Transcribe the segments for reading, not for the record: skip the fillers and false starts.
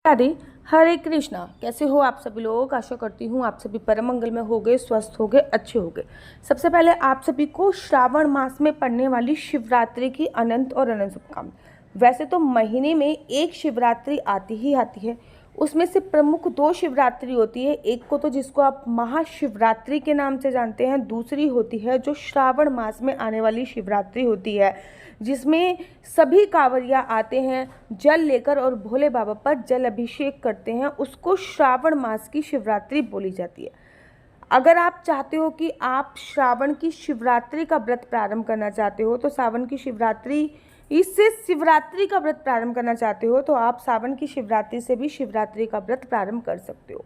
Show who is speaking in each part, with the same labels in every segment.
Speaker 1: राधे। हरे कृष्णा। कैसे हो आप सभी लोग? आशा करती हूँ आप सभी परम मंगल में होगे, स्वस्थ होगे, अच्छे होगे। सबसे पहले आप सभी को श्रावण मास में पड़ने वाली शिवरात्रि की अनंत और अनंत शुभकामनाएं। वैसे तो महीने में एक शिवरात्रि आती ही आती है, उसमें से प्रमुख दो शिवरात्रि होती है। एक को तो जिसको आप महाशिवरात्रि के नाम से जानते हैं, दूसरी होती है जो श्रावण मास में आने वाली शिवरात्रि होती है, जिसमें सभी कांवरिया आते हैं जल लेकर और भोले बाबा पर जल अभिषेक करते हैं। उसको श्रावण मास की शिवरात्रि बोली जाती है। अगर आप चाहते हो कि आप श्रावण की शिवरात्रि का व्रत प्रारंभ करना चाहते हो, तो सावन की शिवरात्रि इससे शिवरात्रि का व्रत प्रारंभ करना चाहते हो, तो आप सावन की शिवरात्रि से भी शिवरात्रि का व्रत प्रारंभ कर सकते हो।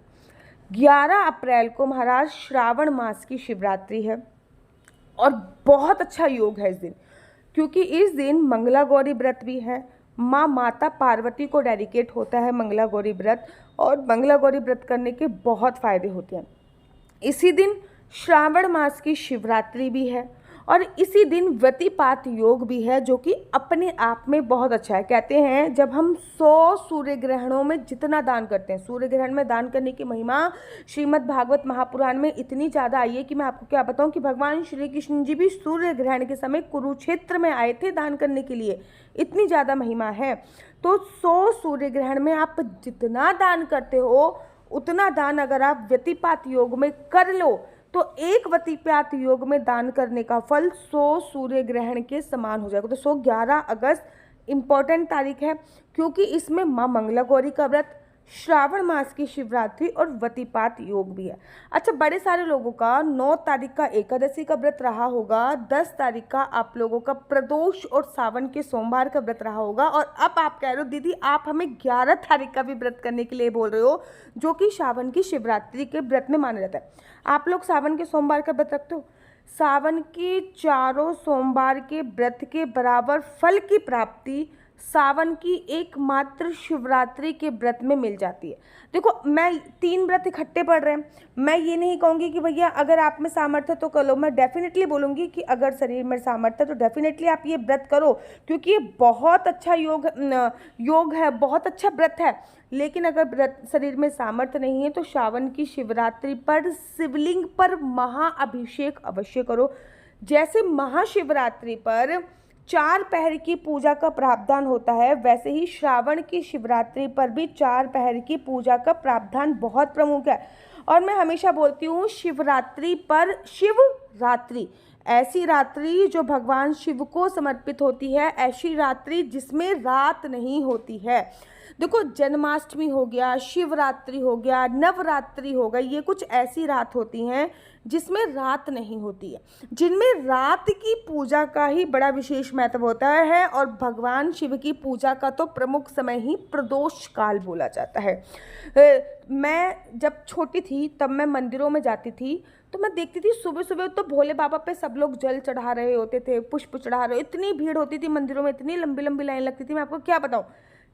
Speaker 1: 11 अप्रैल को महाराज श्रावण मास की शिवरात्रि है और बहुत अच्छा योग है इस दिन, क्योंकि इस दिन मंगला गौरी व्रत भी है। माँ माता पार्वती को डेडिकेट होता है मंगला गौरी व्रत, और मंगला गौरी व्रत करने के बहुत फायदे होते हैं। इसी दिन श्रावण मास की शिवरात्रि भी है और इसी दिन व्यतिपात योग भी है, जो कि अपने आप में बहुत अच्छा है। कहते हैं जब हम 100 सूर्य ग्रहणों में जितना दान करते हैं, सूर्य ग्रहण में दान करने की महिमा श्रीमद् भागवत महापुराण में इतनी ज़्यादा आई है कि मैं आपको क्या बताऊं कि भगवान श्री कृष्ण जी भी सूर्य ग्रहण के समय कुरुक्षेत्र में आए थे दान करने के लिए। इतनी ज़्यादा महिमा है। तो 100 सूर्य ग्रहण में आप जितना दान करते हो, उतना दान अगर आप व्यतिपात योग में कर लो, तो एक व्यतिपात योग में दान करने का फल 100 सूर्य ग्रहण के समान हो जाएगा। तो 11 अगस्त इम्पॉर्टेंट तारीख है, क्योंकि इसमें माँ मंगला गौरी का व्रत, श्रावण मास की शिवरात्रि और व्यतिपात योग भी है। अच्छा, बड़े सारे लोगों का 9 तारीख का एकादशी का व्रत रहा होगा, 10 तारीख का आप लोगों का प्रदोष और सावन के सोमवार का व्रत रहा होगा, और अब आप कह रहे हो दीदी आप हमें 11 तारीख का भी व्रत करने के लिए बोल रहे हो, जो कि सावन की शिवरात्रि के व्रत में माना जाता है। आप लोग सावन के सोमवार का व्रत रखते हो? सावन के चारों सोमवार के व्रत के बराबर फल की प्राप्ति सावन की एकमात्र शिवरात्रि के व्रत में मिल जाती है। देखो, मैं 3 व्रत इकट्ठे पढ़ रहे हैं, मैं ये नहीं कहूँगी कि भैया अगर आप में सामर्थ्य तो कर लो। मैं डेफिनेटली बोलूँगी कि अगर शरीर में सामर्थ्य तो डेफिनेटली आप ये व्रत करो, क्योंकि ये बहुत अच्छा योग है, बहुत अच्छा व्रत है। लेकिन अगर व्रत शरीर में सामर्थ्य नहीं है, तो सावन की शिवरात्रि पर शिवलिंग पर महाअभिषेक अवश्य करो। जैसे महाशिवरात्रि पर 4 पहर की पूजा का प्रावधान होता है, वैसे ही श्रावण की शिवरात्रि पर भी 4 पहर की पूजा का प्रावधान बहुत प्रमुख है। और मैं हमेशा बोलती हूँ, शिवरात्रि पर शिवरात्रि, ऐसी रात्रि जो भगवान शिव को समर्पित होती है, ऐसी रात्रि जिसमें रात नहीं होती है। देखो, जन्माष्टमी हो गया, शिवरात्रि हो गया, नवरात्रि हो गई, ये कुछ ऐसी रात होती हैं जिसमें रात नहीं होती है, जिनमें रात की पूजा का ही बड़ा विशेष महत्व होता है। और भगवान शिव की पूजा का तो प्रमुख समय ही प्रदोष काल बोला जाता है। मैं जब छोटी थी तब मैं मंदिरों में जाती थी, तो मैं देखती थी सुबह सुबह तो भोले बाबा पे सब लोग जल चढ़ा रहे होते थे, पुष्प चढ़ा रहे, इतनी भीड़ होती थी मंदिरों में, इतनी लंबी लंबी लाइन लगती थी, मैं आपको क्या बताऊँ।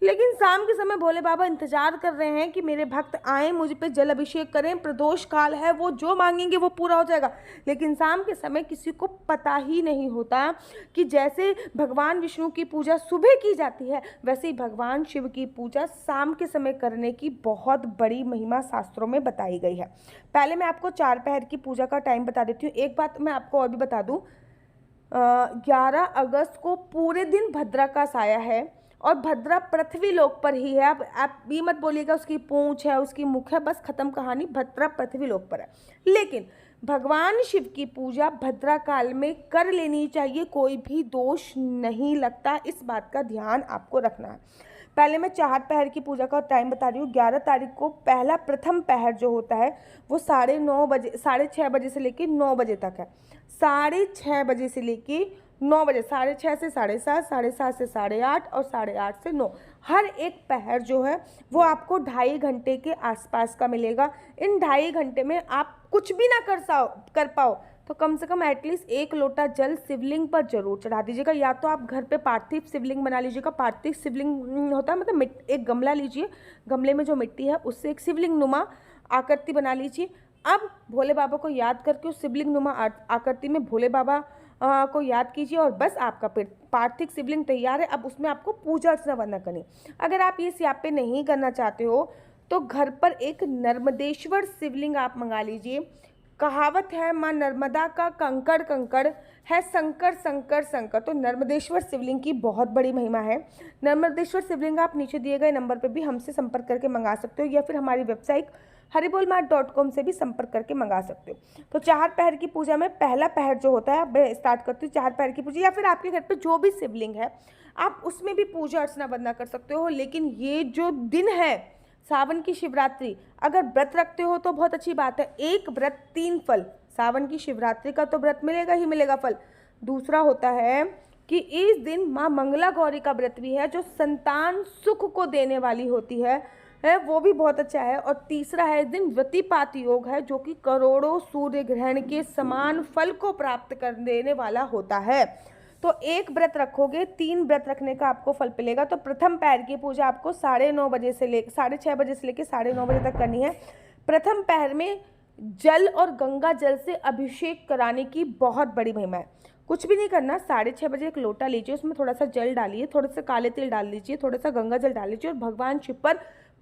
Speaker 1: लेकिन शाम के समय भोले बाबा इंतजार कर रहे हैं कि मेरे भक्त आएँ, मुझ पे जल अभिषेक करें, प्रदोष काल है, वो जो मांगेंगे वो पूरा हो जाएगा। लेकिन शाम के समय किसी को पता ही नहीं होता कि जैसे भगवान विष्णु की पूजा सुबह की जाती है, वैसे ही भगवान शिव की पूजा शाम के समय करने की बहुत बड़ी महिमा शास्त्रों में बताई गई है। पहले मैं आपको 4 पहर की पूजा का टाइम बता देती हूँ। एक बात मैं आपको और भी बता दूँ, 11 अगस्त को पूरे दिन भद्रा का साया है, और भद्रा पृथ्वी लोक पर ही है। आप ये मत बोलिएगा उसकी पूंछ है, उसकी मुख है, बस खत्म कहानी, भद्रा पृथ्वी लोक पर है। लेकिन भगवान शिव की पूजा भद्रा काल में कर लेनी चाहिए, कोई भी दोष नहीं लगता, इस बात का ध्यान आपको रखना है। पहले मैं 4 पहर की पूजा का टाइम बता रही हूँ। 11 तारीख को पहला प्रथम पहर जो होता है वो 9:30 बजे, 6:30 बजे से लेकर 9 बजे तक है। 6:30 बजे से लेके 9 बजे, 6:30 से 7:30, 7:30 से 8:30 और 8:30 से 9, हर एक पहर जो है वो आपको 2.5 घंटे के आसपास का मिलेगा। इन 2.5 घंटे में आप कुछ भी ना कर पाओ तो कम से कम एटलीस्ट 1 लोटा जल शिवलिंग पर जरूर चढ़ा दीजिएगा। या तो आप घर पे पार्थिव शिवलिंग बना लीजिएगा। पार्थिव शिवलिंग होता है मतलब एक गमला लीजिए, गमले में जो मिट्टी है उससे एक शिवलिंग नुमा आकृति बना लीजिए। अब भोले बाबा को याद करके उस शिवलिंग नुमा आकृति में भोले बाबा को याद कीजिए और बस आपका पार्थिव शिवलिंग तैयार है। अब उसमें आपको पूजा अर्चना वंदना करनी। अगर आप इस यहाँ पे नहीं करना चाहते हो तो घर पर एक नर्मदेश्वर शिवलिंग आप मंगा लीजिए। कहावत है माँ नर्मदा का कंकड़ कंकड़ है शंकर शंकर शंकर, तो नर्मदेश्वर शिवलिंग की बहुत बड़ी महिमा है। नर्मदेश्वर शिवलिंग आप नीचे दिए गए नंबर पर भी हमसे संपर्क करके मंगा सकते हो या फिर हमारी वेबसाइट हरिबोलमार्ट.com से भी संपर्क करके मंगा सकते हो। तो 4 पहर की पूजा में पहला पहर जो होता है मैं स्टार्ट करती हूँ 4 पहर की पूजा, या फिर आपके घर पे जो भी शिवलिंग है आप उसमें भी पूजा अर्चना वंदना कर सकते हो। लेकिन ये जो दिन है सावन की शिवरात्रि, अगर व्रत रखते हो तो बहुत अच्छी बात है। एक व्रत 3 फल, सावन की शिवरात्रि का तो व्रत मिलेगा ही मिलेगा फल। दूसरा होता है कि इस दिन माँ मंगला गौरी का व्रत भी है जो संतान सुख को देने वाली होती है, वो भी बहुत अच्छा है। और तीसरा है इस दिन व्यतिपात योग है जो कि करोड़ों सूर्य ग्रहण के समान फल को प्राप्त कर देने वाला होता है। तो एक व्रत रखोगे 3 व्रत रखने का आपको फल मिलेगा। तो प्रथम पहर की पूजा आपको 6:30 बजे से 6:30 बजे से लेकर 9:30 बजे तक करनी है। प्रथम पहर में जल और गंगा जल से अभिषेक कराने की बहुत बड़ी महिमा है। कुछ भी नहीं करना, 6:30 बजे एक लोटा लीजिए, उसमें थोड़ा सा जल डालिए, थोड़ा सा काले तिल डाल लीजिए, थोड़ा सा गंगा जल डाल लीजिए और भगवान शिव पर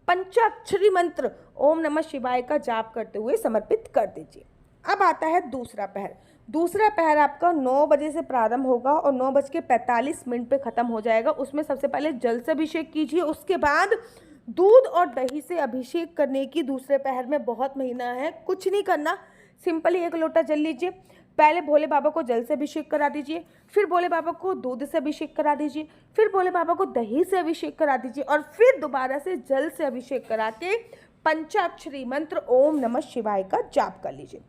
Speaker 1: पंचाक्षरी मंत्र ओम नमः शिवाय का जाप करते हुए समर्पित कर दीजिए। अब आता है दूसरा पहर। दूसरा पहर आपका 9 बजे से प्रारंभ होगा और 9:45 पे खत्म हो जाएगा। उसमें सबसे पहले जल से अभिषेक कीजिए, उसके बाद दूध और दही से अभिषेक करने की दूसरे पहर में बहुत महिमा है। कुछ नहीं करना, सिंपली एक लोटा जल लीजिए, पहले भोले बाबा को जल से अभिषेक करा दीजिए, फिर भोले बाबा को दूध से अभिषेक करा दीजिए, फिर भोले बाबा को दही से अभिषेक करा दीजिए और फिर दोबारा से जल से अभिषेक करा के पंचाक्षरी मंत्र ओम नमः शिवाय का जाप कर लीजिए।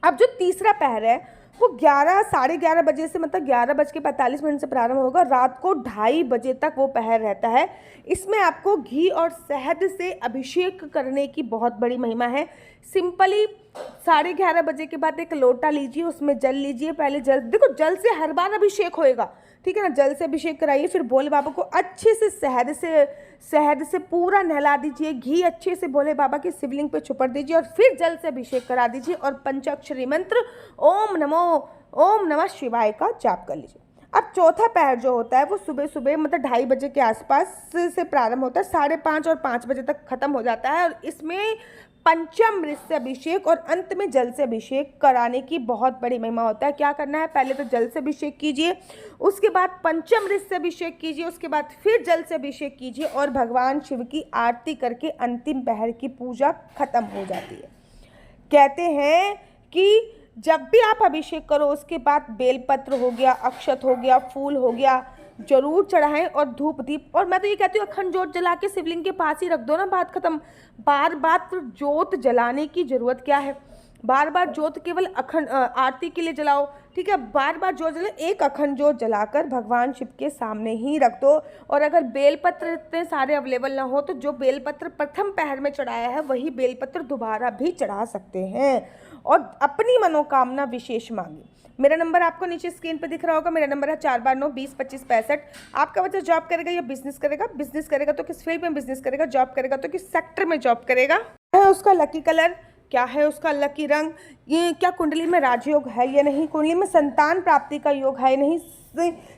Speaker 1: अब जो तीसरा पहर है वो 11 बजे से मतलब 11:45 से प्रारंभ होगा, रात को 2:30 बजे तक वो पहर रहता है। इसमें आपको घी और शहद से अभिषेक करने की बहुत बड़ी महिमा है। सिंपली 11:30 बजे के बाद एक लोटा लीजिए, उसमें जल लीजिए, पहले जल, देखो जल से हर बार अभिषेक होएगा, ठीक है ना। जल से अभिषेक कराइए, फिर भोले बाबा को अच्छे से शहद से पूरा नहला दीजिए, घी अच्छे से भोले बाबा के शिवलिंग पे छुपर दीजिए और फिर जल से अभिषेक करा दीजिए और पंचाक्षरी मंत्र ओम नमः शिवाय का जाप कर लीजिए। अब चौथा पहर जो होता है वो सुबह सुबह मतलब 2:30 बजे के आसपास से प्रारंभ होता है, 5:30 और 5 बजे तक खत्म हो जाता है और इसमें पंचामृत से अभिषेक और अंत में जल से अभिषेक कराने की बहुत बड़ी महिमा होता है। क्या करना है, पहले तो जल से अभिषेक कीजिए, उसके बाद पंचामृत से अभिषेक कीजिए, उसके बाद फिर जल से अभिषेक कीजिए और भगवान शिव की आरती करके अंतिम पहर की पूजा खत्म हो जाती है। कहते हैं कि जब भी आप अभिषेक करो उसके बाद बेलपत्र हो गया, अक्षत हो गया, फूल हो गया, जरूर चढ़ाएं और धूप दीप। और मैं तो ये कहती हूँ अखंड जोत जला के शिवलिंग के पास ही रख दो ना, बात खत्म। बार बार जोत जलाने की जरूरत क्या है, बार बार जोत केवल अखंड आरती के लिए जलाओ, ठीक है। बार बार जोत जले, एक अखंड जोत जलाकर भगवान शिव के सामने ही रख दो। और अगर बेलपत्र इतने सारे अवेलेबल ना हो तो जो बेलपत्र प्रथम पहर में चढ़ाया है वही बेलपत्र दोबारा भी चढ़ा सकते हैं और अपनी मनोकामना विशेष मांगी। मेरा नंबर आपको नीचे स्क्रीन पर दिख रहा होगा, मेरा नंबर है 492-20-25-65। आपका बच्चा जॉब करेगा या बिजनेस करेगा, बिजनेस करेगा तो किस फील्ड में बिजनेस करेगा, जॉब करेगा तो किस सेक्टर में जॉब करेगा, क्या है उसका लकी कलर, क्या है उसका लकी रंग, ये क्या कुंडली में राजयोग है या नहीं, कुंडली में संतान प्राप्ति का योग है या नहीं,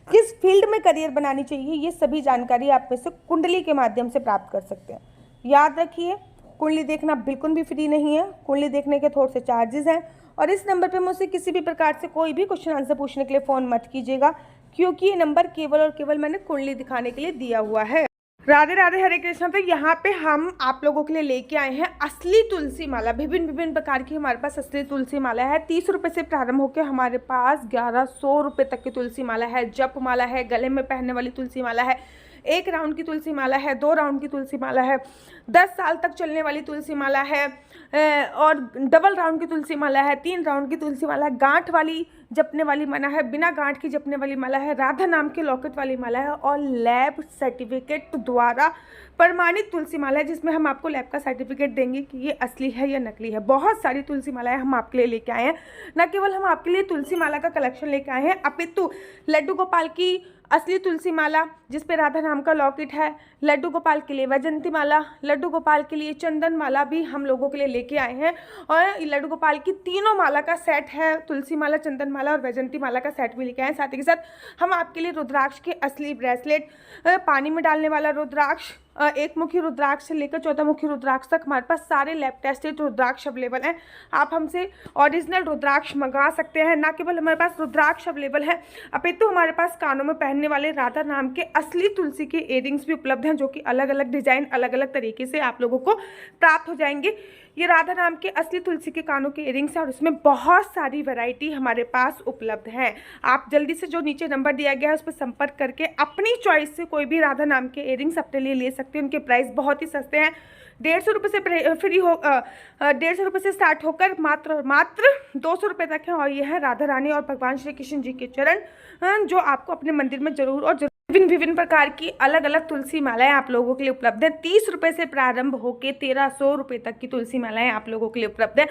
Speaker 1: किस फील्ड में करियर बनानी चाहिए, ये सभी जानकारी आप में से कुंडली के माध्यम से प्राप्त कर सकते हैं। याद रखिए कुंडली देखना बिल्कुल भी फ्री नहीं है, कुंडली देखने के थोड़े से चार्जेस हैं और इस नंबर पे मुझसे किसी भी प्रकार से कोई भी क्वेश्चन आंसर पूछने के लिए फ़ोन मत कीजिएगा क्योंकि ये नंबर केवल और केवल मैंने कुंडली दिखाने के लिए दिया हुआ है। राधे राधे, हरे कृष्णा। तो यहाँ पे हम आप लोगों के लिए लेके आए हैं असली तुलसी माला। विभिन्न प्रकार की हमारे पास असली तुलसी माला है। 30 रुपये से प्रारंभ होकर हमारे पास 1100 रुपये तक की तुलसी माला है। जप माला है, गले में पहनने वाली तुलसी माला है, 1 राउंड की तुलसी माला है, 2 राउंड की तुलसी माला है, 10 साल तक चलने वाली तुलसी माला है और डबल राउंड की तुलसी माला है, 3 राउंड की तुलसी माला है, गांठ वाली जपने वाली माला है, बिना गांठ की जपने वाली माला है, राधा नाम के लॉकेट वाली माला है और लैब सर्टिफिकेट द्वारा प्रमाणित तुलसी माला है जिसमें हम आपको लैब का सर्टिफिकेट देंगे कि ये असली है या नकली है। बहुत सारी तुलसी मालाएं हम आपके लिए लेके आए हैं। न केवल हम आपके लिए तुलसी माला का कलेक्शन लेके आए हैं अपितु लड्डू गोपाल की असली तुलसी माला जिस पे राधा नाम का लॉकेट है, लड्डू गोपाल के लिए वैजयंती माला, लड्डू गोपाल के लिए चंदन माला भी हम लोगों के लिए लेके आए हैं। और लड्डू गोपाल की तीनों माला का सेट है, तुलसी माला, चंदन माला और वैजयंती माला का सेट भी लेके आए हैं। साथ ही के साथ हम आपके लिए रुद्राक्ष के असली ब्रेसलेट, पानी में डालने वाला रुद्राक्ष, एक मुखी रुद्राक्ष से लेकर 14 मुखी रुद्राक्ष तक हमारे पास सारे लैब टेस्टेड रुद्राक्ष अवेलेबल हैं। आप हमसे ओरिजिनल रुद्राक्ष मंगा सकते हैं। ना केवल हमारे पास रुद्राक्ष अवेलेबल है, अपितु हमारे पास कानों में पहनने वाले राधा नाम के असली तुलसी के इयरिंग्स भी उपलब्ध हैं, जो कि अलग अलग डिजाइन, अलग अलग तरीके से आप लोगों को प्राप्त हो जाएंगे। ये राधा नाम के असली तुलसी के कानों के इयरिंग्स हैं और इसमें बहुत सारी वैरायटी हमारे पास उपलब्ध है। आप जल्दी से जो नीचे नंबर दिया गया है उस पर संपर्क करके अपनी चॉइस से कोई भी राधा नाम के इयरिंग्स अपने लिए ले सकते हैं। उनके प्राइस बहुत ही सस्ते हैं, 150 रुपये से फ्री हो 150 रुपये से स्टार्ट होकर मात्र 200 रुपये तक है। और ये है राधा रानी और भगवान श्री कृष्ण जी के चरण, जो आपको अपने मंदिर में जरूर और जरूर विभिन्न प्रकार की अलग अलग तुलसी मालाएं आप लोगों के लिए उपलब्ध है। 30 रुपये से प्रारंभ होकर 1300 रुपये तक की तुलसी मालाएं आप लोगों के लिए उपलब्ध है।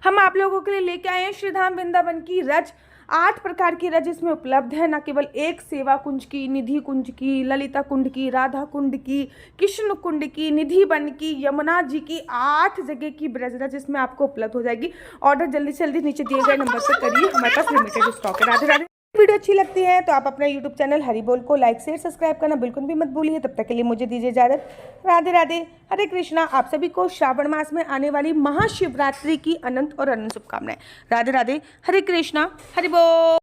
Speaker 1: हम आप लोगों के लिए लेके आए हैं श्रीधाम वृंदावन की रज, 8 प्रकार की रज इसमें उपलब्ध है। न केवल एक सेवा कुंज की, निधि कुंज की, ललिता कुंड की, राधा कुंड की, कृष्ण कुंड की, निधि वन की, यमुना जी की, 8 जगह की ब्रज रज इसमें आपको उपलब्ध हो जाएगी। ऑर्डर जल्दी से जल्दी नीचे दिए गए नंबर पर करिए, हमारे पास लिमिटेड स्टॉक है। राधे राधे। वीडियो अच्छी लगती है तो आप अपना यूट्यूब चैनल हरि बोल को लाइक शेयर सब्सक्राइब करना बिल्कुल भी मत भूलिए। तब तक के लिए मुझे दीजिए इजाजत। राधे राधे, हरे कृष्णा। आप सभी को श्रावण मास में आने वाली महाशिवरात्रि की अनंत और अनंत शुभकामनाएं। राधे राधे, हरे कृष्णा, हरि बोल।